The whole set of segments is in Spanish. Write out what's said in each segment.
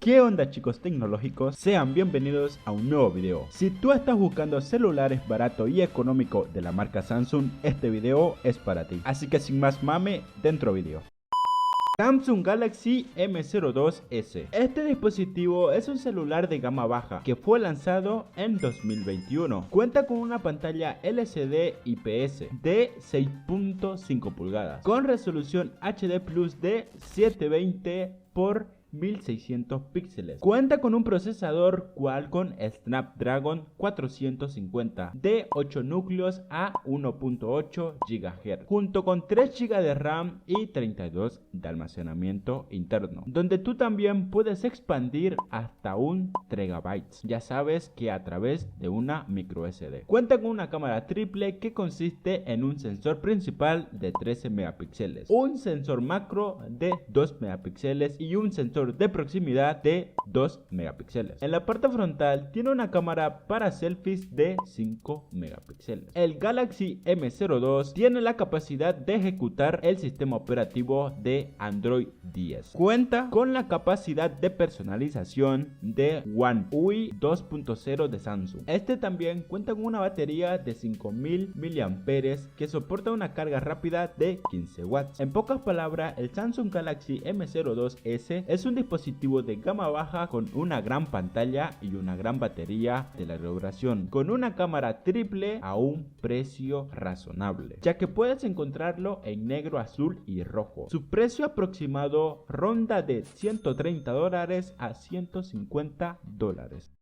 ¿Qué onda, chicos tecnológicos? Sean bienvenidos a un nuevo video. Si tú estás buscando celulares barato y económico de la marca Samsung, este video es para ti. Así que sin más mame, dentro video. Samsung Galaxy M02S. Este dispositivo es un celular de gama baja que fue lanzado en 2021. Cuenta con una pantalla LCD IPS de 6.5 pulgadas con resolución HD Plus de 720 x 1600 píxeles. Cuenta con un procesador Qualcomm Snapdragon 450 de 8 núcleos a 1.8 GHz, junto con 3 GB de RAM y 32 de almacenamiento interno, donde tú también puedes expandir hasta 1 TB, ya sabes que a través de una micro SD. Cuenta con una cámara triple que consiste en un sensor principal de 13 megapíxeles, un sensor macro de 2 megapíxeles y un sensor de proximidad de 2 megapíxeles. En la parte frontal tiene una cámara para selfies de 5 megapíxeles. El Galaxy M02 tiene la capacidad de ejecutar el sistema operativo de Android 10. Cuenta con la capacidad de personalización de One UI 2.0 de Samsung. Este también cuenta con una batería de 5000 mAh que soporta una carga rápida de 15 watts. En pocas palabras, el Samsung Galaxy M02S es un dispositivo de gama baja con una gran pantalla y una gran batería de larga duración, con una cámara triple a un precio razonable, ya que puedes encontrarlo en negro, azul y rojo. Su precio aproximado ronda de $130 a $150.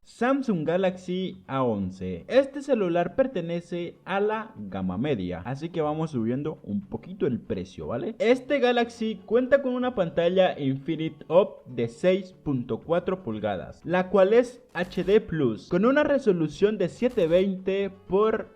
Samsung Galaxy A11. Este celular pertenece a la gama media, así que vamos subiendo un poquito el precio, ¿vale? Este Galaxy cuenta con una pantalla Infinite Up de 6.4 pulgadas, la cual es HD Plus, con una resolución de 720 x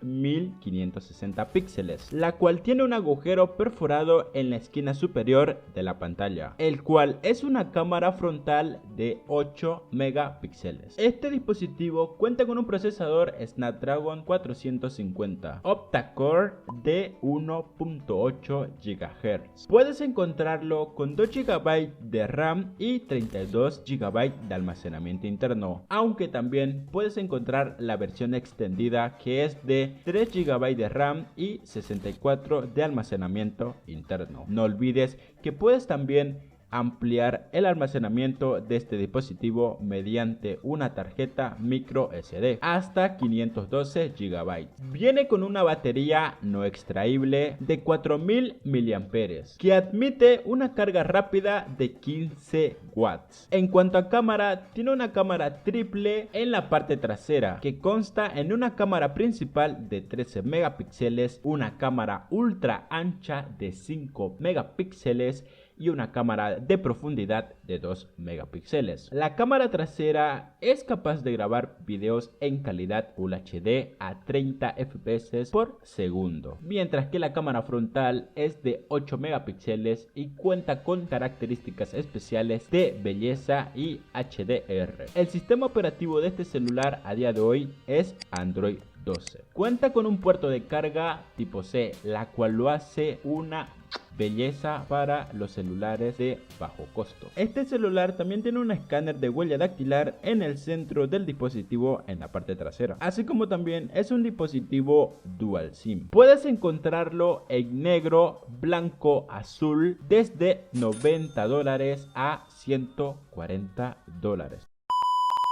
1560 píxeles, la cual tiene un agujero perforado en la esquina superior de la pantalla, el cual es una cámara frontal de 8 megapíxeles. Este dispositivo cuenta con un procesador Snapdragon 450 octa-core de 1.8 GHz. Puedes encontrarlo con 2 GB de RAM y 32 GB de almacenamiento interno, aunque también puedes encontrar la versión extendida que es de 3 GB de RAM y 64 de almacenamiento interno. No olvides que puedes también ampliar el almacenamiento de este dispositivo mediante una tarjeta micro SD hasta 512 GB. Viene con una batería no extraíble de 4000 mAh que admite una carga rápida de 15 watts. En cuanto a cámara, tiene una cámara triple en la parte trasera que consta en una cámara principal de 13 megapíxeles, una cámara ultra ancha de 5 megapíxeles y una cámara de profundidad de 2 megapíxeles. La cámara trasera es capaz de grabar videos en calidad Full HD a 30 FPS por segundo, mientras que la cámara frontal es de 8 megapíxeles y cuenta con características especiales de belleza y HDR. El sistema operativo de este celular a día de hoy es Android 12. Cuenta con un puerto de carga tipo C, la cual lo hace una belleza para los celulares de bajo costo. Este celular también tiene un escáner de huella dactilar en el centro del dispositivo en la parte trasera, así como también es un dispositivo dual SIM. Puedes encontrarlo en negro, blanco, azul desde $90 a $140.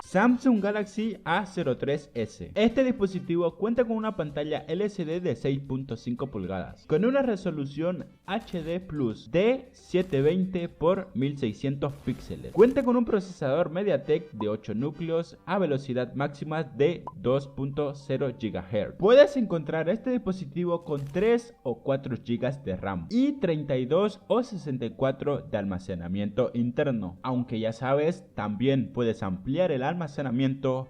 Samsung Galaxy A03S. Este dispositivo cuenta con una pantalla LCD de 6.5 pulgadas con una resolución HD Plus de 720 x 1600 píxeles. Cuenta con un procesador MediaTek de 8 núcleos a velocidad máxima de 2.0 GHz. Puedes encontrar este dispositivo con 3 o 4 GB de RAM y 32 o 64 de almacenamiento interno, aunque ya sabes, también puedes ampliar el almacenamiento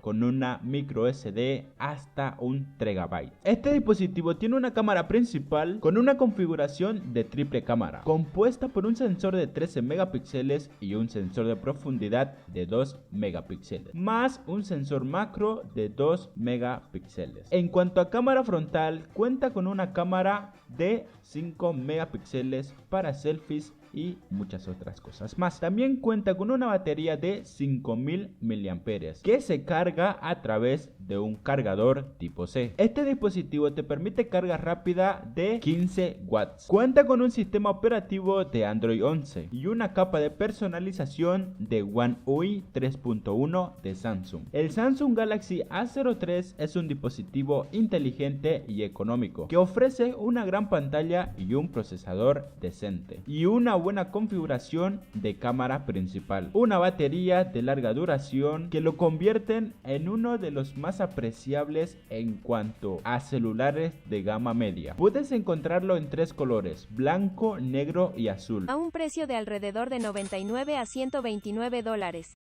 con una micro SD hasta 1 TB. Este dispositivo tiene una cámara principal con una configuración de triple cámara, compuesta por un sensor de 13 megapíxeles y un sensor de profundidad de 2 megapíxeles, más un sensor macro de 2 megapíxeles. En cuanto a cámara frontal, cuenta con una cámara de 5 megapíxeles para selfies y muchas otras cosas más. También cuenta con una batería de 5000 mAh que se carga a través de un cargador tipo C. Este dispositivo te permite carga rápida de 15 watts. Cuenta con un sistema operativo de Android 11 y una capa de personalización de One UI 3.1 de Samsung. El Samsung Galaxy A03 es un dispositivo inteligente y económico que ofrece una gran pantalla y un procesador decente y una buena configuración de cámara principal, una batería de larga duración que lo convierten en uno de los más apreciables en cuanto a celulares de gama media. Puedes encontrarlo en tres colores: blanco, negro y azul, a un precio de alrededor de 99 a 129 dólares.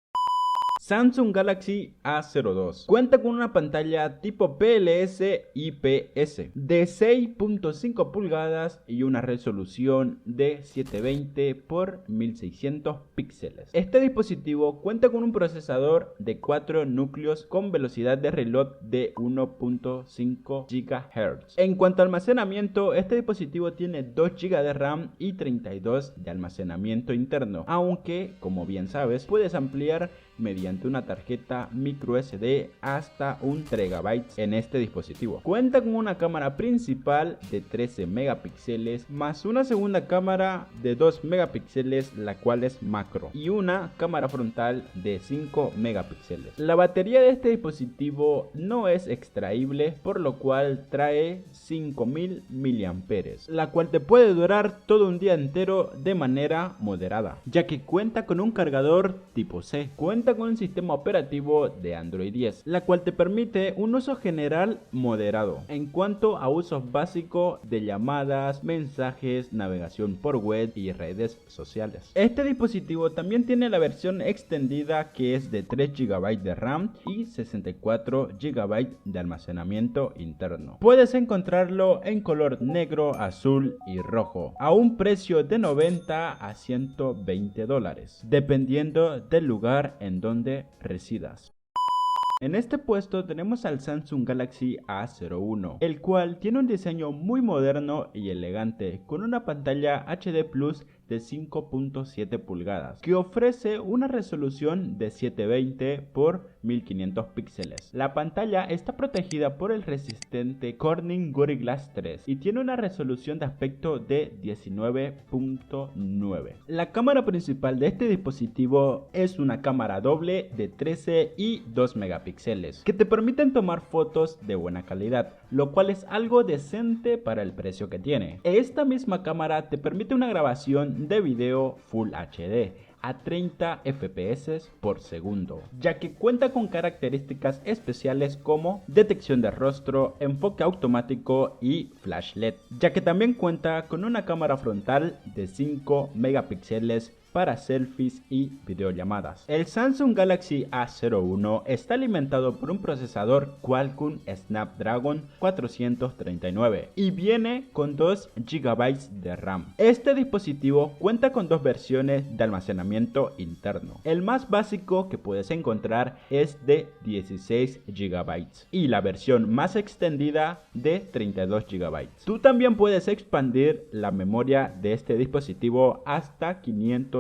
Samsung Galaxy A02 cuenta con una pantalla tipo PLS IPS de 6.5 pulgadas y una resolución de 720 x 1600 píxeles. Este dispositivo cuenta con un procesador de 4 núcleos con velocidad de reloj de 1.5 GHz. En cuanto a almacenamiento, este dispositivo tiene 2 GB de RAM y 32 de almacenamiento interno, aunque, como bien sabes, puedes ampliar mediante una tarjeta micro SD hasta 1 TB en este dispositivo. Cuenta con una cámara principal de 13 megapíxeles más una segunda cámara de 2 megapíxeles, la cual es macro, y una cámara frontal de 5 megapíxeles. La batería de este dispositivo no es extraíble, por lo cual trae 5000 mAh, la cual te puede durar todo un día entero de manera moderada, ya que cuenta con un cargador tipo C. Cuenta con un sistema operativo de Android 10, la cual te permite un uso general moderado en cuanto a usos básicos de llamadas, mensajes, navegación por web y redes sociales. Este dispositivo también tiene la versión extendida, que es de 3 GB de RAM y 64 GB de almacenamiento interno. Puedes encontrarlo en color negro, azul y rojo a un precio de 90 a 120 dólares, dependiendo del lugar en donde residas. En este puesto tenemos al Samsung Galaxy A01, el cual tiene un diseño muy moderno y elegante, con una pantalla HD Plus de 5.7 pulgadas, que ofrece una resolución de 720 x 1500 píxeles. La pantalla está protegida por el resistente Corning Gorilla Glass 3 y tiene una resolución de aspecto de 19.9. La cámara principal de este dispositivo es una cámara doble de 13 y 2 megapíxeles, que te permiten tomar fotos de buena calidad, lo cual es algo decente para el precio que tiene. Esta misma cámara te permite una grabación de video Full HD a 30 FPS por segundo, ya que cuenta con características especiales como detección de rostro, enfoque automático y flash LED, ya que también cuenta con una cámara frontal de 5 megapíxeles para selfies y videollamadas. El Samsung Galaxy A01 está alimentado por un procesador Qualcomm Snapdragon 439 y viene con 2 GB de RAM. Este dispositivo cuenta con dos versiones de almacenamiento interno. El más básico que puedes encontrar es de 16 GB y la versión más extendida de 32 GB. Tú también puedes expandir la memoria de este dispositivo hasta 512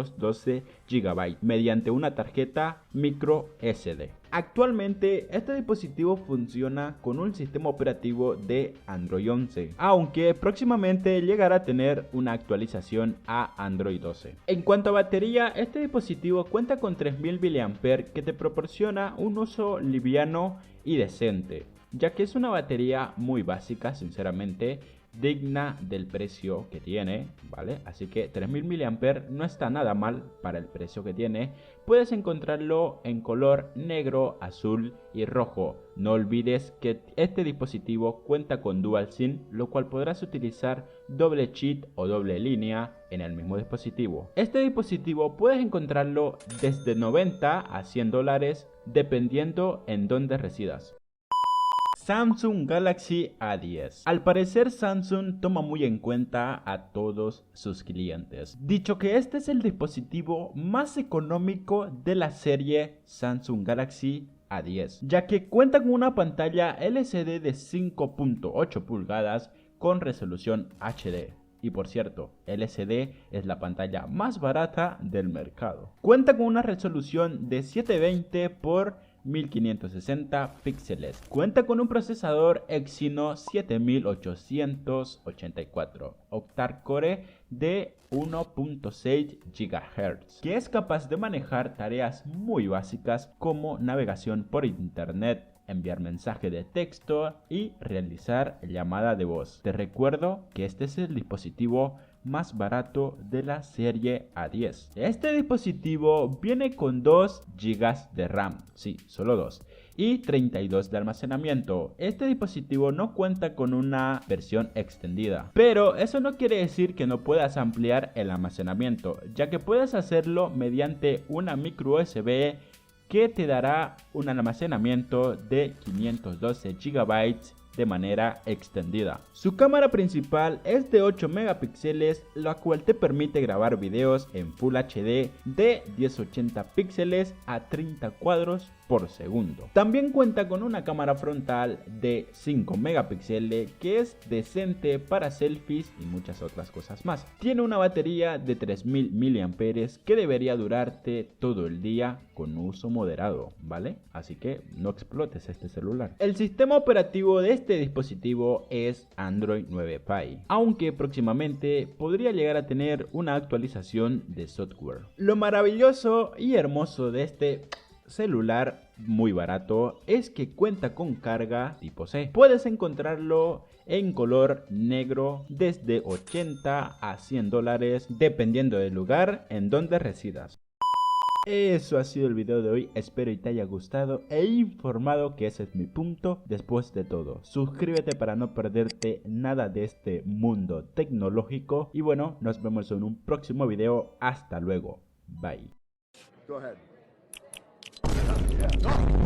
GB mediante una tarjeta micro SD. Actualmente este dispositivo funciona con un sistema operativo de Android 11, aunque próximamente llegará a tener una actualización a Android 12. En cuanto a batería, este dispositivo cuenta con 3000 mAh que te proporciona un uso liviano y decente, ya que es una batería muy básica, sinceramente, digna del precio que tiene, ¿vale? Así que 3000 mAh no está nada mal para el precio que tiene. Puedes encontrarlo en color negro, azul y rojo. No olvides que este dispositivo cuenta con Dual SIM, lo cual podrás utilizar doble chip o doble línea en el mismo dispositivo. Este dispositivo puedes encontrarlo desde 90 a 100 dólares dependiendo en dónde residas. Samsung Galaxy A10. Al parecer Samsung toma muy en cuenta a todos sus clientes, dicho que este es el dispositivo más económico de la serie Samsung Galaxy A10, ya que cuenta con una pantalla LCD de 5.8 pulgadas con resolución HD. Y por cierto, LCD es la pantalla más barata del mercado. Cuenta con una resolución de 720 por 1560 píxeles. Cuenta con un procesador Exynos 7884 octa-core de 1.6 GHz, que es capaz de manejar tareas muy básicas como navegación por internet, enviar mensaje de texto y realizar llamada de voz. Te recuerdo que este es el dispositivo más barato de la serie A10. Este dispositivo viene con 2 GB de RAM, sí, solo 2, y 32 de almacenamiento. Este dispositivo no cuenta con una versión extendida, pero eso no quiere decir que no puedas ampliar el almacenamiento, ya que puedes hacerlo mediante una micro USB que te dará un almacenamiento de 512 GB de manera extendida. Su cámara principal es de 8 megapíxeles, la cual te permite grabar videos en Full HD de 1080 píxeles a 30 cuadros por segundo. También cuenta con una cámara frontal de 5 megapíxeles que es decente para selfies y muchas otras cosas más. Tiene una batería de 3000 mAh que debería durarte todo el día con uso moderado, ¿vale? Así que no explotes este celular. El sistema operativo de este dispositivo es Android 9 Pie, aunque próximamente podría llegar a tener una actualización de software. Lo maravilloso y hermoso de este celular muy barato es que cuenta con carga tipo C. Puedes encontrarlo en color negro desde 80 a 100 dólares dependiendo del lugar en donde residas. Eso ha sido el video de hoy, espero y te haya gustado e informado, que ese es mi punto. Después de todo, suscríbete para no perderte nada de este mundo tecnológico y bueno, nos vemos en un próximo video. Hasta luego, bye. Go ahead. Yeah.